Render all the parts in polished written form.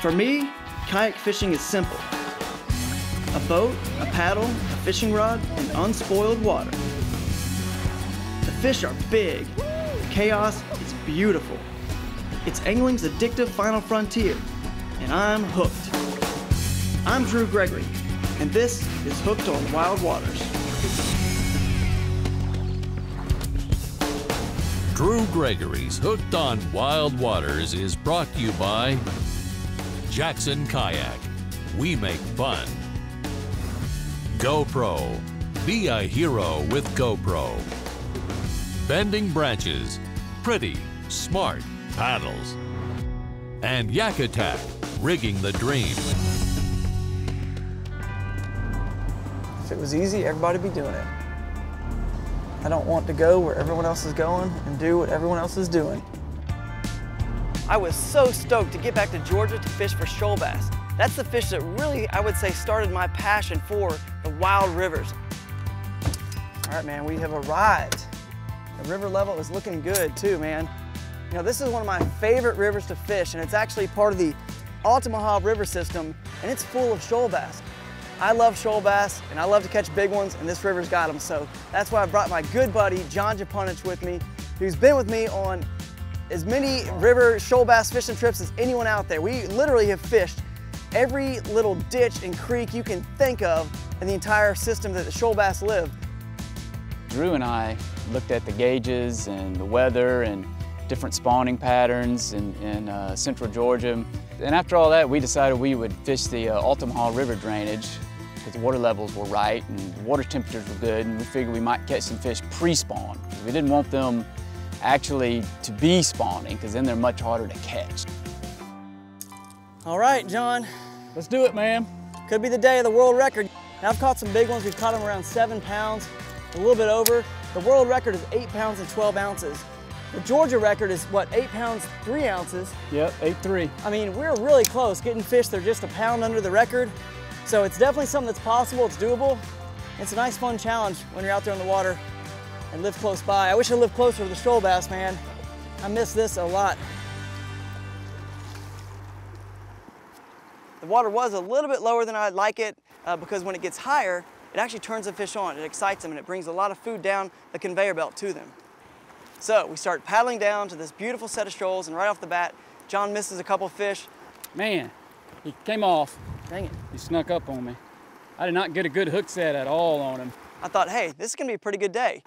For me, kayak fishing is simple. A boat, a paddle, a fishing rod, and unspoiled water. The fish are big. The chaos is beautiful. It's angling's addictive final frontier, and I'm hooked. I'm Gregory, and this is Hooked on Wild Waters. Gregory's Hooked on Wild Waters is brought to you by Jackson Kayak. We make fun. GoPro. Be a hero with GoPro. Bending Branches. Pretty, smart paddles. And Yak Attack. Rigging the dream. If it was easy, everybody'd be doing it. I don't want to go where everyone else is going and do what everyone else is doing. I was so stoked to get back to Georgia to fish for shoal bass. That's the fish that really, I would say, started my passion for the wild rivers. All right, man, we have arrived. The river level is looking good too, man. You know, this is one of my favorite rivers to fish, and it's actually part of the Altamaha River system, and it's full of shoal bass. I love shoal bass, and I love to catch big ones, and this river's got them. So that's why I brought my good buddy, Joel Japuntich, with me, who's been with me on as many river shoal bass fishing trips as anyone out there. We literally have fished every little ditch and creek you can think of in the entire system that the shoal bass live. Drew and I looked at the gauges and the weather and different spawning patterns in central Georgia. And after all that, we decided we would fish the Altamaha River drainage because the water levels were right and the water temperatures were good, and we figured we might catch some fish pre-spawn. We didn't want them actually to be spawning because then they're much harder to catch. All right, John. Let's do it, man. Could be the day of the world record. Now, I've caught some big ones. We've caught them around 7 pounds, a little bit over. The world record is 8 pounds and 12 ounces. The Georgia record is, what, 8 pounds, 3 ounces? Yep, 8.3. I mean, we're really close getting fish that are just a pound under the record. So it's definitely something that's possible, it's doable. It's a nice, fun challenge when you're out there in the water and live close by. I wish I lived closer to the shoal bass, man. I miss this a lot. The water was a little bit lower than I'd like it because when it gets higher, it actually turns the fish on. It excites them and it brings a lot of food down the conveyor belt to them. So we start paddling down to this beautiful set of shoals, and right off the bat, John misses a couple fish. Man, he came off. Dang it. He snuck up on me. I did not get a good hook set at all on him. I thought, hey, this is gonna be a pretty good day.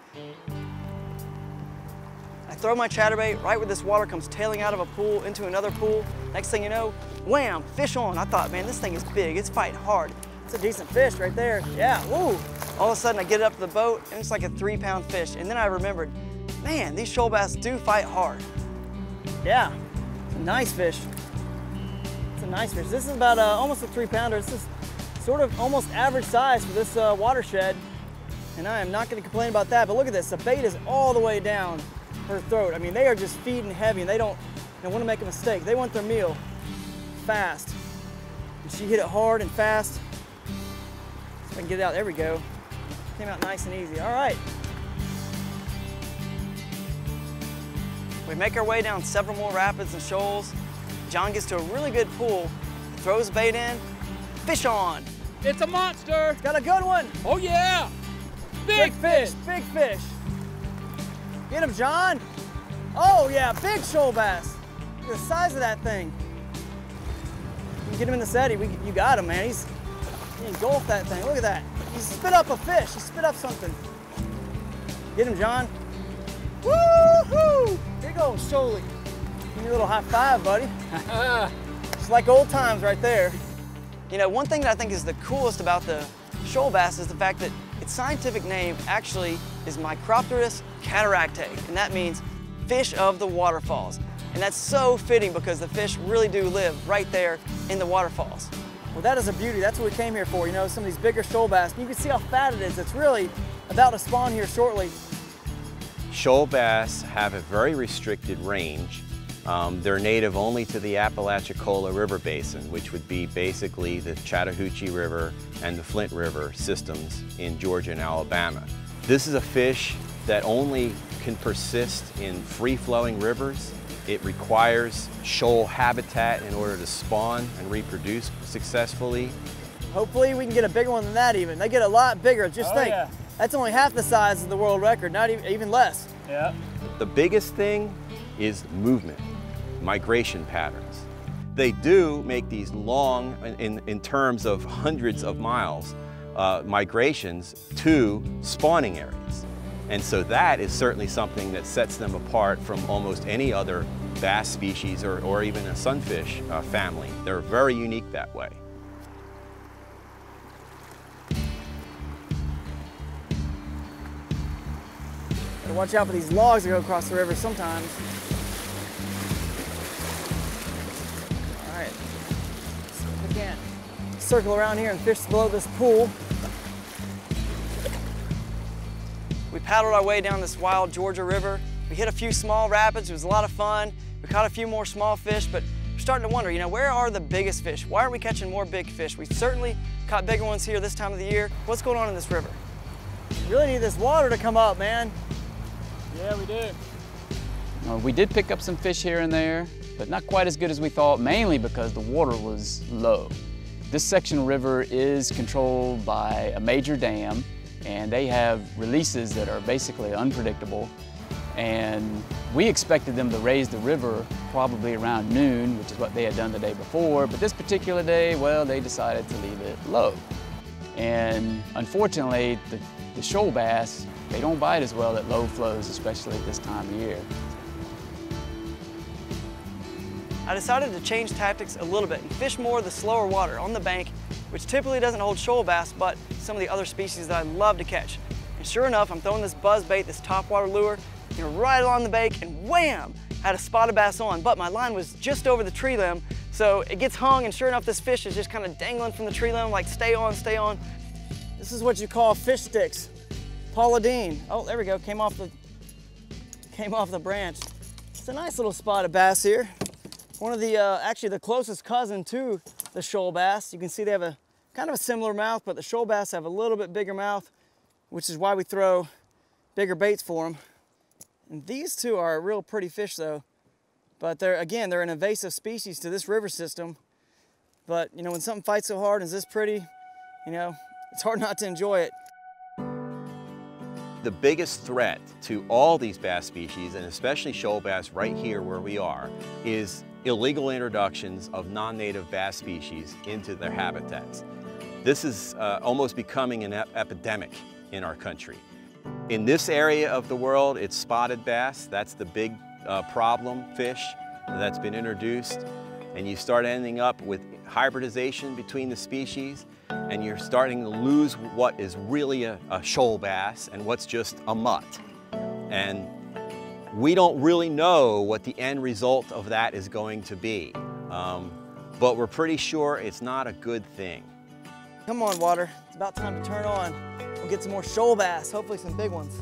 I throw my chatterbait right where this water comes tailing out of a pool into another pool. Next thing you know, wham, fish on. I thought, man, this thing is big, it's fighting hard. It's a decent fish right there. Yeah, woo. All of a sudden I get it up to the boat and it's like a 3-pound fish. And then I remembered, man, these shoal bass do fight hard. Yeah, it's a nice fish. It's a nice fish. This is about almost a 3-pounder. This is sort of almost average size for this watershed. And I am not gonna complain about that, but look at this. The bait is all the way down her throat. I mean, they are just feeding heavy and they don't want to make a mistake. They want their meal fast. And she hit it hard and fast. So I can get it out. There we go. Came out nice and easy. All right. We make our way down several more rapids and shoals. John gets to a really good pool, throws bait in, fish on. It's a monster. It's got a good one. Oh yeah. Big fish. Big fish. Get him, John. Oh yeah, big shoal bass. Look at the size of that thing. You can get him in the setty. You got him, man. He engulfed that thing. Look at that. He spit up a fish. He spit up something. Get him, John. Woo-hoo! Here you go, Shoaly. Give me a little high five, buddy. It's like old times right there. You know, one thing that I think is the coolest about the shoal bass is the fact that its scientific name actually is Micropterus cataractae, and that means fish of the waterfalls. And that's so fitting because the fish really do live right there in the waterfalls. Well, that is a beauty. That's what we came here for, you know, some of these bigger shoal bass. And you can see how fat it is. It's really about to spawn here shortly. Shoal bass have a very restricted range. They're native only to the Apalachicola River Basin, which would be basically the Chattahoochee River and the Flint River systems in Georgia and Alabama. This is a fish that only can persist in free-flowing rivers. It requires shoal habitat in order to spawn and reproduce successfully. Hopefully we can get a bigger one than that even. They get a lot bigger, just think. Yeah. That's only half the size of the world record, not even less. Yeah. The biggest thing is movement, migration patterns. They do make these long, in terms of hundreds of miles, migrations to spawning areas. And so that is certainly something that sets them apart from almost any other bass species or even a sunfish family. They're very unique that way. Gotta watch out for these logs that go across the river sometimes. All right, see if we can circle around here and fish below this pool. We paddled our way down this wild Georgia River. We hit a few small rapids. It was a lot of fun. We caught a few more small fish, but we're starting to wonder, you know, where are the biggest fish? Why aren't we catching more big fish? We've certainly caught bigger ones here this time of the year. What's going on in this river? We really need this water to come up, man. Yeah, we do. We did pick up some fish here and there, but not quite as good as we thought, mainly because the water was low. This section of river is controlled by a major dam, and they have releases that are basically unpredictable. And we expected them to raise the river probably around noon, which is what they had done the day before, but this particular day, well, they decided to leave it low. And unfortunately, the shoal bass, they don't bite as well at low flows, especially at this time of year. I decided to change tactics a little bit and fish more of the slower water on the bank, which typically doesn't hold shoal bass, but some of the other species that I love to catch. And sure enough, I'm throwing this buzz bait, this topwater lure, you know, right along the bank, and wham! I had a spotted bass on, but my line was just over the tree limb, so it gets hung, and sure enough, this fish is just kind of dangling from the tree limb, like stay on, stay on. This is what you call fish sticks. Paula Dean. Oh, there we go, came off the branch. It's a nice little spotted bass here. One of the, actually the closest cousin to the shoal bass. You can see they have a kind of a similar mouth, but the shoal bass have a little bit bigger mouth, which is why we throw bigger baits for them. And these two are a real pretty fish though. But they're an invasive species to this river system. But you know, when something fights so hard and is this pretty, you know, it's hard not to enjoy it. The biggest threat to all these bass species, and especially shoal bass right here where we are, is illegal introductions of non-native bass species into their habitats. This is almost becoming an epidemic in our country. In this area of the world, it's spotted bass. That's the big problem fish that's been introduced. And you start ending up with hybridization between the species, and you're starting to lose what is really a shoal bass and what's just a mutt. And we don't really know what the end result of that is going to be, but we're pretty sure it's not a good thing. Come on, water. It's about time to turn on. We'll get some more shoal bass, hopefully some big ones.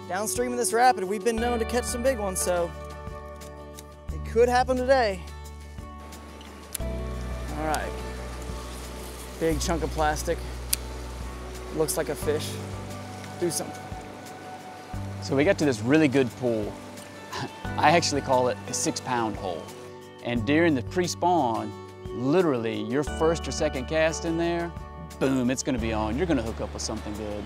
Downstream of this rapid, we've been known to catch some big ones, so it could happen today. All right. Big chunk of plastic. Looks like a fish. Do something. So we got to this really good pool. I actually call it a 6-pound hole. And during the pre-spawn, literally your first or second cast in there, boom, it's gonna be on. You're gonna hook up with something good.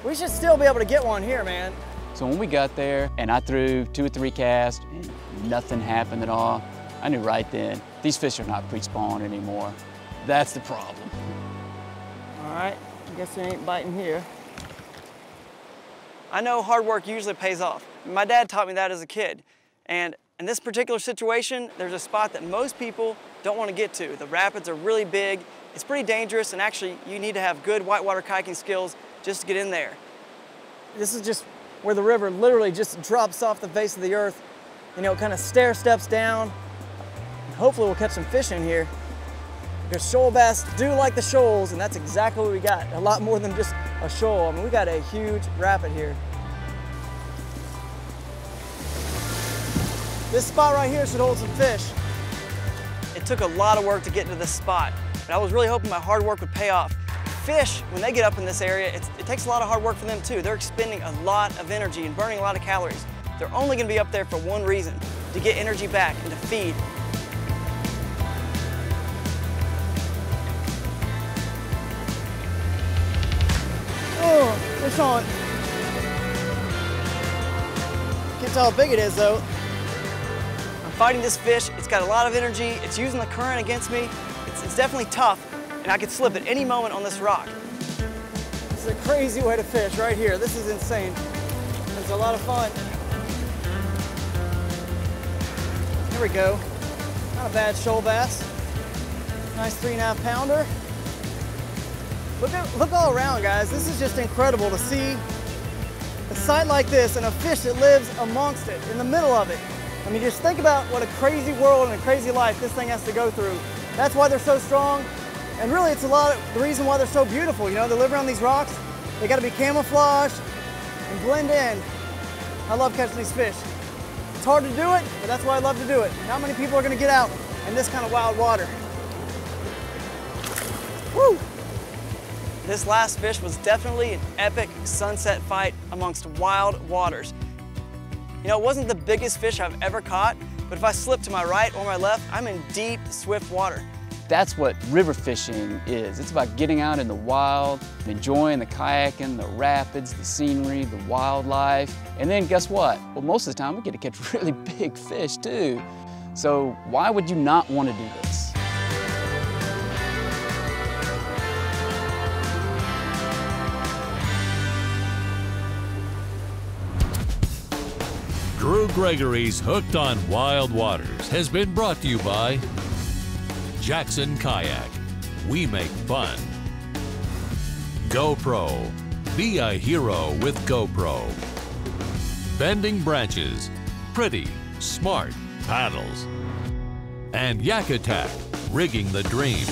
We should still be able to get one here, man. So when we got there and I threw 2 or 3 casts and nothing happened at all, I knew right then, these fish are not pre-spawn anymore. That's the problem. All right, I guess they ain't biting here. I know hard work usually pays off. My dad taught me that as a kid. And in this particular situation, there's a spot that most people don't want to get to. The rapids are really big, it's pretty dangerous, and actually you need to have good whitewater kayaking skills just to get in there. This is just where the river literally just drops off the face of the earth. You know, kind of stair steps down. Hopefully we'll catch some fish in here. Because shoal bass do like the shoals, and that's exactly what we got. A lot more than just a shoal. I mean, we got a huge rapid here. This spot right here should hold some fish. It took a lot of work to get to this spot, but I was really hoping my hard work would pay off. Fish, when they get up in this area, it takes a lot of hard work for them too. They're expending a lot of energy and burning a lot of calories. They're only gonna be up there for one reason, to get energy back and to feed. Oh, fish on. Can't tell how big it is though. I'm fighting this fish. It's got a lot of energy. It's using the current against me. It's definitely tough, and I could slip at any moment on this rock. This is a crazy way to fish right here. This is insane. It's a lot of fun. There we go. Not a bad shoal bass. Nice 3.5 pounder. Look all around, guys. This is just incredible to see a sight like this and a fish that lives amongst it, in the middle of it. I mean, just think about what a crazy world and a crazy life this thing has to go through. That's why they're so strong. And really, it's a lot of the reason why they're so beautiful. You know, they live around these rocks. They got to be camouflaged and blend in. I love catching these fish. It's hard to do it, but that's why I love to do it. Not many people are going to get out in this kind of wild water. Woo! This last fish was definitely an epic sunset fight amongst wild waters. You know, it wasn't the biggest fish I've ever caught, but if I slip to my right or my left, I'm in deep, swift water. That's what river fishing is. It's about getting out in the wild, enjoying the kayaking, the rapids, the scenery, the wildlife. And then guess what? Well, most of the time we get to catch really big fish too. So why would you not want to do this? Drew Gregory's Hooked on Wild Waters has been brought to you by Jackson Kayak. We make fun. GoPro. Be a hero with GoPro. Bending Branches. Pretty, smart paddles. And Yak Attack. Rigging the dream.